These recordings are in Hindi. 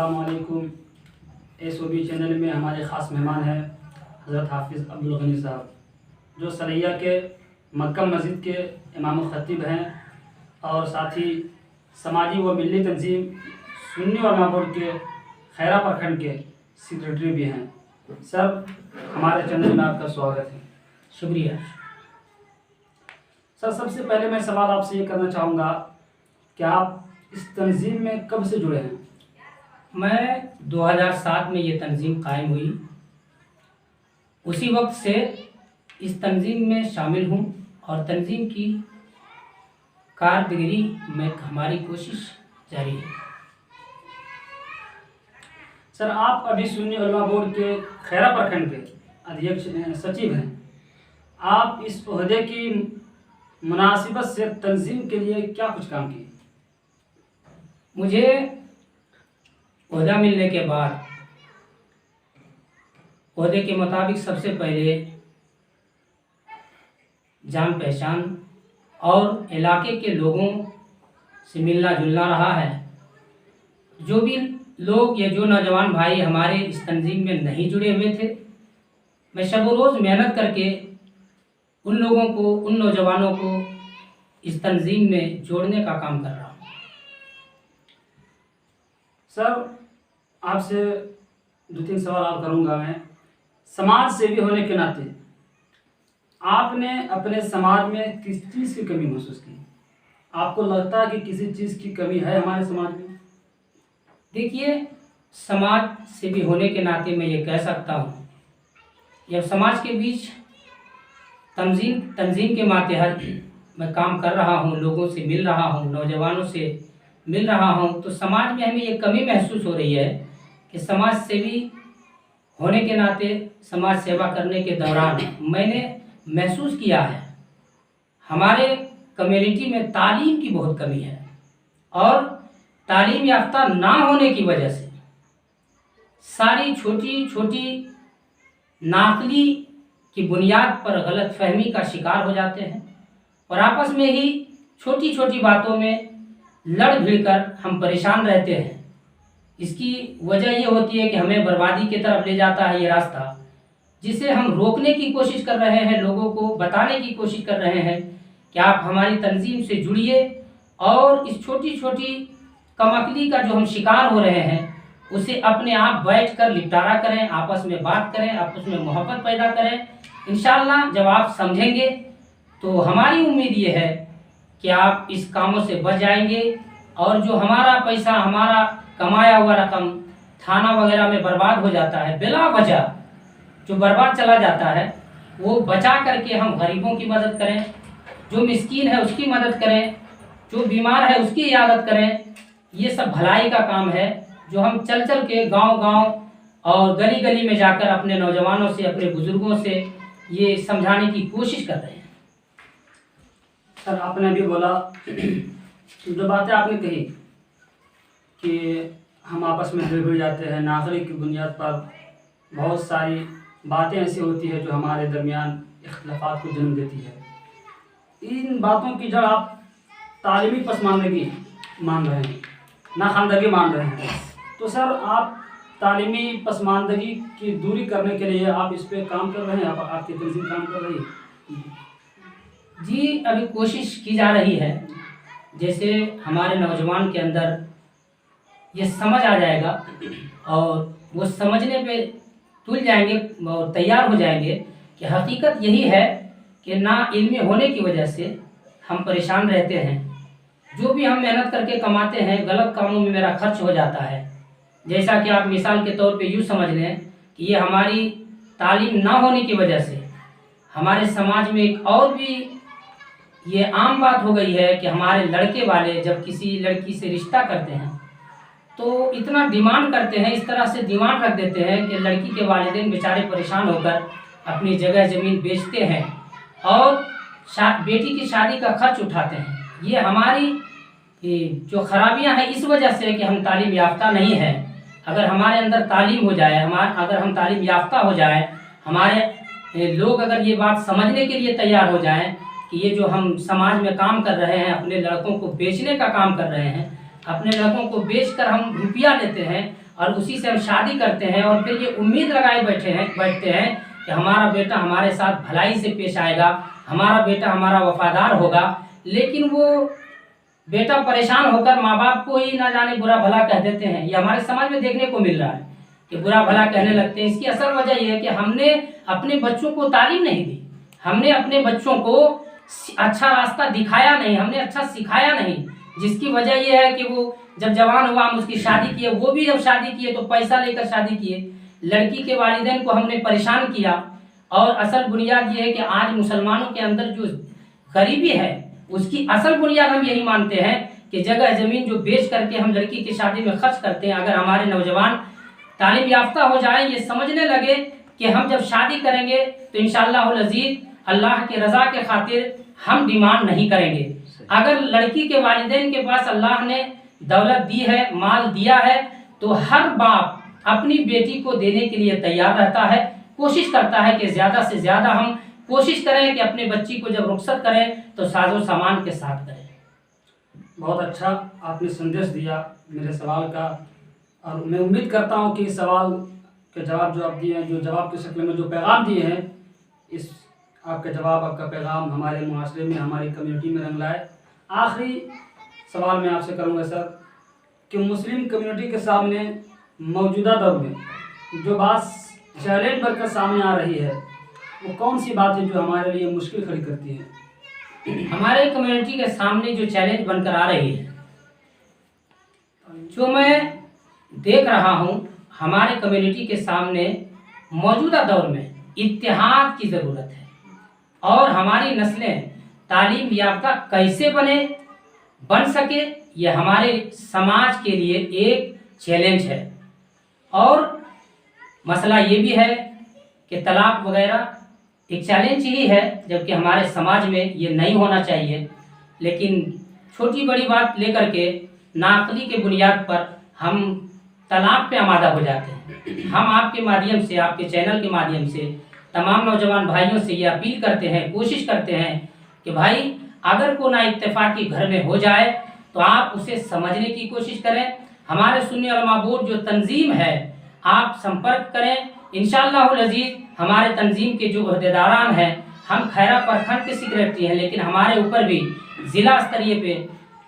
अस्सलाम वालेकुम। SOB चैनल में हमारे ख़ास मेहमान हैं हज़रत हाफिज़ अब्दुल गनी साहब, जो सरैया के मक्का मस्जिद के इमाम ख़तीब हैं और साथ ही समाजी व मिली तंजीम सुन्नी उलमा बोर्ड के खैरा प्रखंड के सेक्रेटरी भी हैं। सर, हमारे चैनल में आपका स्वागत है। शुक्रिया। सर, सबसे पहले मैं सवाल आपसे ये करना चाहूँगा कि आप इस तंजीम में कब से जुड़े हैं? मैं 2007 में ये तंजीम कायम हुई, उसी वक्त से इस तंजीम में शामिल हूँ और तंजीम की कारकर्दगी में हमारी कोशिश जारी है। सर, आप अभी सुन्नी उलमा बोर्ड के खैरा प्रखंड के अध्यक्ष सचिव हैं। आप इस ओहदे की मुनासिबत से तंजीम के लिए क्या कुछ काम किए? मुझे ओहदा मिलने के बाद ओहदे के मुताबिक सबसे पहले जान पहचान और इलाके के लोगों से मिलना जुलना रहा है। जो भी लोग या जो नौजवान भाई हमारे इस तंजीम में नहीं जुड़े हुए थे, मैं शब रोज़ मेहनत करके उन लोगों को, उन नौजवानों को इस तंजीम में जोड़ने का काम कर रहा हूँ। सर, आपसे 2-3 सवाल और करूँगा मैं। समाज सेवी होने के नाते आपने अपने समाज में किस चीज़ की कमी महसूस की? आपको लगता है कि किसी चीज़ की कमी है हमारे समाज में? देखिए, समाज सेवी होने के नाते मैं ये कह सकता हूँ, जब समाज के बीच तंजीम के मातहत मैं काम कर रहा हूँ, लोगों से मिल रहा हूँ, नौजवानों से मिल रहा हूँ, तो समाज में हमें ये कमी महसूस हो रही है कि समाज सेवी होने के नाते समाज सेवा करने के दौरान मैंने महसूस किया है हमारे कम्युनिटी में तालीम की बहुत कमी है और तालीम याफ्ता ना होने की वजह से सारी छोटी छोटी नाकली की बुनियाद पर गलत फहमी का शिकार हो जाते हैं और आपस में ही छोटी छोटी बातों में लड़ भिड़ कर हम परेशान रहते हैं। इसकी वजह ये होती है कि हमें बर्बादी की तरफ ले जाता है ये रास्ता, जिसे हम रोकने की कोशिश कर रहे हैं, लोगों को बताने की कोशिश कर रहे हैं कि आप हमारी तंजीम से जुड़िए और इस छोटी छोटी कमअक्ली का जो हम शिकार हो रहे हैं उसे अपने आप बैठ कर निपटारा करें, आपस में बात करें, आपस में मोहब्बत पैदा करें। इंशाअल्लाह जब आप समझेंगे तो हमारी उम्मीद ये है कि आप इस कामों से बच जाएंगे और जो हमारा पैसा, हमारा कमाया हुआ रकम थाना वगैरह में बर्बाद हो जाता है, बिला वजह जो बर्बाद चला जाता है, वो बचा करके हम गरीबों की मदद करें, जो मिस्कीन है उसकी मदद करें, जो बीमार है उसकी इयादत करें। ये सब भलाई का काम है जो हम चल चल के गांव-गांव और गली गली में जाकर अपने नौजवानों से, अपने बुजुर्गों से ये समझाने की कोशिश कर रहे हैं। सर, आपने अभी बोला जो बातें आपने कही कि हम आपस में जुड़ जाते हैं, नागरी की बुनियाद पर बहुत सारी बातें ऐसी होती है जो हमारे दरमियान इख्तिलाफात को जन्म देती है। इन बातों की जड़ आप तालीमी पसमानदगी मान रहे हैं, नाखानदगी मान रहे हैं। तो सर, आप तालीमी पसमानदगी की दूरी करने के लिए आप इस पे काम कर रहे हैं, आपकी तंजीम काम कर रही है? जी, अभी कोशिश की जा रही है। जैसे हमारे नौजवान के अंदर ये समझ आ जाएगा और वो समझने पे तुल जाएंगे और तैयार हो जाएंगे कि हकीकत यही है कि ना इल्मी होने की वजह से हम परेशान रहते हैं। जो भी हम मेहनत करके कमाते हैं, गलत कामों में मेरा खर्च हो जाता है। जैसा कि आप मिसाल के तौर पे यूँ समझ लें कि ये हमारी तालीम ना होने की वजह से हमारे समाज में एक और भी ये आम बात हो गई है कि हमारे लड़के वाले जब किसी लड़की से रिश्ता करते हैं तो इतना डिमांड करते हैं, इस तरह से डिमांड रख देते हैं कि लड़की के वालिदैन बेचारे परेशान होकर अपनी जगह ज़मीन बेचते हैं और बेटी की शादी का खर्च उठाते हैं। ये हमारी जो खराबियां हैं इस वजह से कि हम तालीम याफ्ता नहीं हैं। अगर हमारे अंदर तालीम हो जाए, अगर हम तालीम याफ्ता हो जाए, हमारे लोग अगर ये बात समझने के लिए तैयार हो जाएं कि ये जो हम समाज में काम कर रहे हैं, अपने लड़कों को बेचने का काम कर रहे हैं, अपने लड़कों को बेचकर हम रुपया लेते हैं और उसी से हम शादी करते हैं और फिर ये उम्मीद लगाए बैठते हैं कि हमारा बेटा हमारे साथ भलाई से पेश आएगा, हमारा बेटा हमारा वफादार होगा। लेकिन वो बेटा परेशान होकर माँ बाप को ही ना जाने बुरा भला कह देते हैं। ये हमारे समाज में देखने को मिल रहा है कि बुरा भला कहने लगते हैं। इसकी असल वजह यह है कि हमने अपने बच्चों को तालीम नहीं दी, हमने अपने बच्चों को अच्छा रास्ता दिखाया नहीं, हमने अच्छा सिखाया नहीं, जिसकी वजह यह है कि वो जब जवान हुआ हम उसकी शादी किए, वो भी जब शादी किए तो पैसा लेकर शादी किए, लड़की के वालिदैन को हमने परेशान किया। और असल बुनियाद ये है कि आज मुसलमानों के अंदर जो गरीबी है उसकी असल बुनियाद हम यही मानते हैं कि जगह ज़मीन जो बेच करके हम लड़की की शादी में खर्च करते हैं। अगर हमारे नौजवान तालीम याफ्ता हो जाए, ये समझने लगे कि हम जब शादी करेंगे तो इंशाअल्लाहुल अज़ीज़ अल्लाह के रज़ा के खातिर हम डिमांड नहीं करेंगे। अगर लड़की के वालिदैन के पास अल्लाह ने दौलत दी है, माल दिया है, तो हर बाप अपनी बेटी को देने के लिए तैयार रहता है, कोशिश करता है कि ज़्यादा से ज़्यादा हम कोशिश करें कि अपने बच्ची को जब रुखसत करें तो साजो सामान के साथ करें। बहुत अच्छा आपने संदेश दिया मेरे सवाल का, और मैं उम्मीद करता हूँ कि इस सवाल के जवाब जो आप दिए हैं, जो जवाब की शक्ल में जो पैगाम दिए हैं, इस आपका जवाब, आपका पैगाम हमारे मुआशरे में, हमारी कम्युनिटी में रंग लाए। आखिरी सवाल मैं आपसे करूँगा सर कि मुस्लिम कम्युनिटी के सामने मौजूदा दौर में जो बात चैलेंज बनकर सामने आ रही है, वो कौन सी बात है जो हमारे लिए मुश्किल खड़ी करती है? हमारे कम्युनिटी के सामने जो चैलेंज बनकर आ रही है, जो मैं देख रहा हूँ, हमारे कम्युनिटी के सामने मौजूदा दौर में इत्तेहाद की ज़रूरत है और हमारी नस्लें तालीम याफ्ता कैसे बन सके, ये हमारे समाज के लिए एक चैलेंज है। और मसला ये भी है कि तलाक वगैरह एक चैलेंज ही है, जबकि हमारे समाज में ये नहीं होना चाहिए। लेकिन छोटी बड़ी बात लेकर के नाअक्ली के बुनियाद पर हम तलाक पे आमादा हो जाते हैं। हम आपके माध्यम से, आपके चैनल के माध्यम से तमाम नौजवान भाइयों से ये अपील करते हैं, कोशिश करते हैं कि भाई अगर कोई नाइत्तेफाकी घर में हो जाए तो आप उसे समझने की कोशिश करें। हमारे सुन्नी उलमा बोर्ड जो तंजीम है, आप संपर्क करें। इंशाअल्लाहुल अज़ीज़ हमारे तंजीम के जो अहदेदारान हैं, हम खैरा प्रखंड के सेक्रेटरी हैं, लेकिन हमारे ऊपर भी ज़िला स्तरीय पे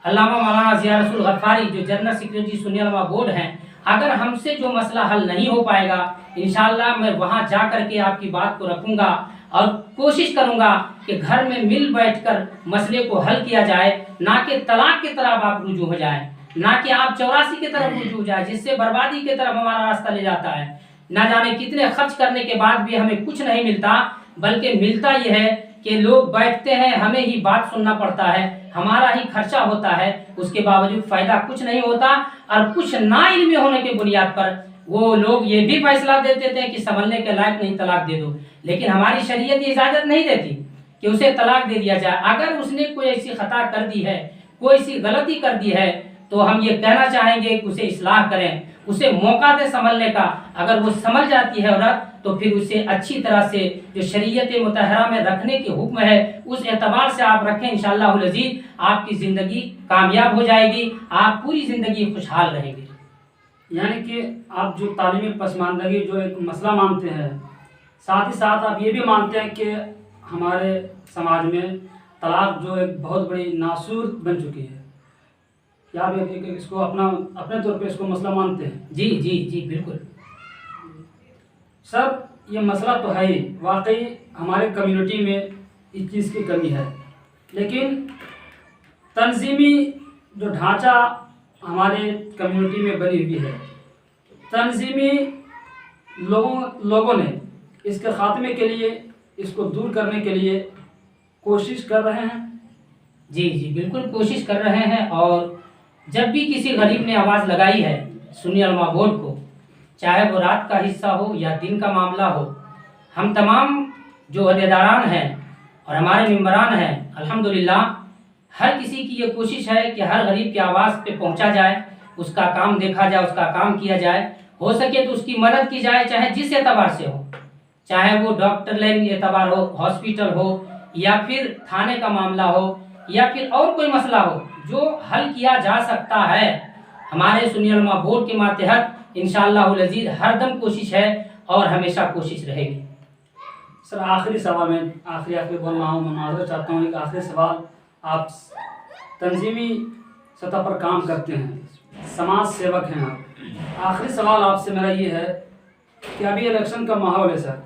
अल्लामा मौलाना ज़िया रसूल गफ़ारी जो जनरल सेक्रेटरी सुन्नी उलमा बोर्ड हैं, अगर हमसे जो मसला हल नहीं हो पाएगा, इंशाअल्लाह मैं वहाँ जा कर के आपकी बात को रखूँगा और कोशिश करूँगा कि घर में मिल बैठकर मसले को हल किया जाए, ना कि तलाक की तरफ आप रुजू हो जाए, ना कि आप 84 की तरफ रुजू हो जाए, जिससे बर्बादी की तरफ हमारा रास्ता ले जाता है। ना जाने कितने खर्च करने के बाद भी हमें कुछ नहीं मिलता, बल्कि मिलता यह है कि लोग बैठते हैं, हमें ही बात सुनना पड़ता है, हमारा ही खर्चा होता है, उसके बावजूद फ़ायदा कुछ नहीं होता। और कुछ ना इल्मी होने के बुनियाद पर वो लोग ये भी फैसला दे देते हैं कि संभलने के लायक नहीं, तलाक दे दो। लेकिन हमारी शरीयत इजाज़त नहीं देती कि उसे तलाक दे दिया जाए। अगर उसने कोई ऐसी खता कर दी है, कोई ऐसी गलती कर दी है, तो हम ये कहना चाहेंगे कि उसे इस्लाह करें, उसे मौका दे संभलने का। अगर वो संभल जाती है औरत, तो फिर उसे अच्छी तरह से जो शरीयत मुतहरा में रखने के हुक्म है, उस एतबार से आप रखें। इंशाअल्लाहुल अज़ीज़ आपकी ज़िंदगी कामयाब हो जाएगी, आप पूरी ज़िंदगी खुशहाल रहेंगे। यानी कि आप जो तालीमी पसमानदगी जो एक मसला मानते हैं, साथ ही साथ आप ये भी मानते हैं कि हमारे समाज में तलाक जो एक बहुत बड़ी नासूर बन चुकी है, क्या आप इसको अपने तौर पे इसको मसला मानते हैं? जी जी जी बिल्कुल सर, ये मसला तो है ही, वाकई हमारे कम्युनिटी में इस चीज़ की कमी है, लेकिन तंजीमी जो ढांचा हमारे कम्युनिटी में बनी हुई है, तंजीमी लोगों ने इसके ख़ात्मे के लिए, इसको दूर करने के लिए कोशिश कर रहे हैं। जी जी बिल्कुल कोशिश कर रहे हैं। और जब भी किसी गरीब ने आवाज़ लगाई है सुन्नी उलमा बोर्ड को, चाहे वो रात का हिस्सा हो या दिन का मामला हो, हम तमाम जो अहदेदारान हैं और हमारे मेंबरान हैं, अल्हम्दुलिल्लाह हर किसी की ये कोशिश है कि हर गरीब की आवाज़ पे पहुंचा जाए, उसका काम देखा जाए, उसका काम किया जाए, हो सके तो उसकी मदद की जाए, चाहे जिस एतबार से हो, चाहे वो डॉक्टर लाइन एतबार हो, हॉस्पिटल हो, या फिर थाने का मामला हो, या फिर और कोई मसला हो जो हल किया जा सकता है। हमारे सुन्नी उलमा बोर्ड के मातहत इंशाअल्लाहुल अजीज हरदम कोशिश है और हमेशा कोशिश रहेगी। सर आखिरी सवाल में आखिरी बोल रहा हूँ, मैं माजरत चाहता हूँ, एक आखिरी सवाल। आप तंजीमी सतह पर काम करते हैं, समाज सेवक हैं आप, आखिरी सवाल आपसे मेरा ये है कि अभी इलेक्शन का माहौल है सर,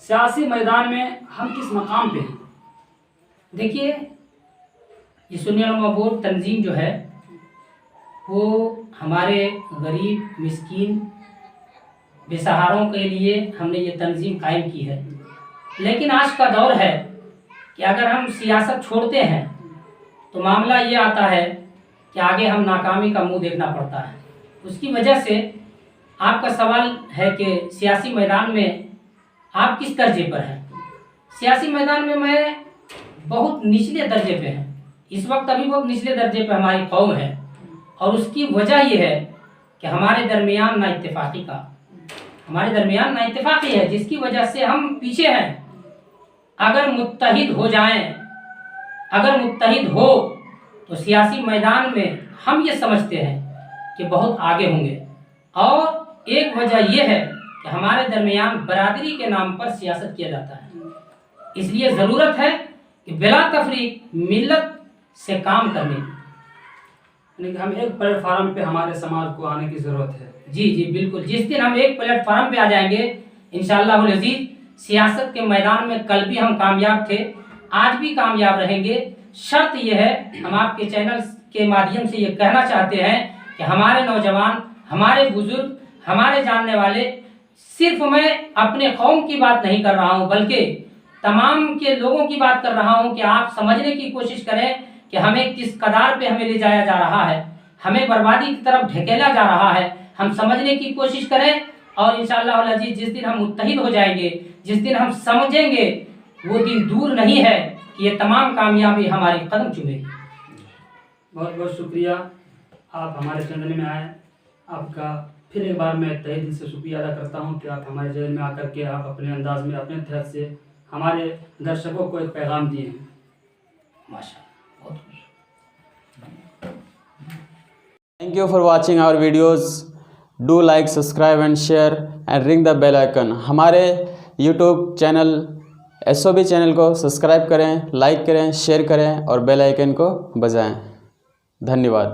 सियासी मैदान में हम किस मकाम पे हैं? देखिए, ये सुन्नी उलमा बोर्ड तंजीम जो है वो हमारे गरीब मिस्कीन बेसहारों के लिए हमने ये तंजीम कायम की है। लेकिन आज का दौर है कि अगर हम सियासत छोड़ते हैं तो मामला ये आता है कि आगे हम नाकामी का मुंह देखना पड़ता है। उसकी वजह से आपका सवाल है कि सियासी मैदान में आप किस दर्जे पर हैं। सियासी मैदान में मैं बहुत निचले दर्जे पे हैं, इस वक्त अभी बहुत निचले दर्जे पे हमारी कौम है, और उसकी वजह यह है कि हमारे दरमियान नाइत्तेफाकी है, जिसकी वजह से हम पीछे हैं। अगर मुत्तहिद हो तो सियासी मैदान में हम ये समझते हैं कि बहुत आगे होंगे। और एक वजह यह है कि हमारे दरमियान बरादरी के नाम पर सियासत किया जाता है, इसलिए ज़रूरत है कि बिला तफरीक मिल्लत से काम करने की। यानी कि हम एक प्लेटफार्म पे हमारे समाज को आने की ज़रूरत है। जी जी बिल्कुल, जिस दिन हम एक प्लेटफार्म पे आ जाएंगे इंशाअल्लाहुल अजीज, सियासत के मैदान में कल भी हम कामयाब थे, आज भी कामयाब रहेंगे। शर्त यह है, हम आपके चैनल के माध्यम से ये कहना चाहते हैं कि हमारे नौजवान, हमारे बुजुर्ग, हमारे जानने वाले, सिर्फ मैं अपने कौम की बात नहीं कर रहा हूँ बल्कि तमाम के लोगों की बात कर रहा हूँ कि आप समझने की कोशिश करें कि हमें किस कदार पे हमें ले जाया जा रहा है, हमें बर्बादी की तरफ ढकेला जा रहा है। हम समझने की कोशिश करें और इंशाअल्लाह अजीज जिस दिन हम मुत्तहिद हो जाएंगे, जिस दिन हम समझेंगे, वो दिन दूर नहीं है कि ये तमाम कामयाबी हमारी कदम चूमेगी। बहुत बहुत शुक्रिया, आप हमारे चैनल में आए। आपका फिर एक बार मैं तहे दिल से शुक्रिया अदा करता हूँ कि आप हमारे चैनल में आकर के आप अपने अंदाज में, अपने तरफ से हमारे दर्शकों को एक पैगाम दिए हैं। माशाअल्लाह, बहुत खुश। Thank you for watching our videos. Do like, subscribe and share and ring the bell icon. हमारे YouTube चैनल SOB चैनल को सब्सक्राइब करें, लाइक करें, शेयर करें और बेल आइकन को बजाएं। धन्यवाद।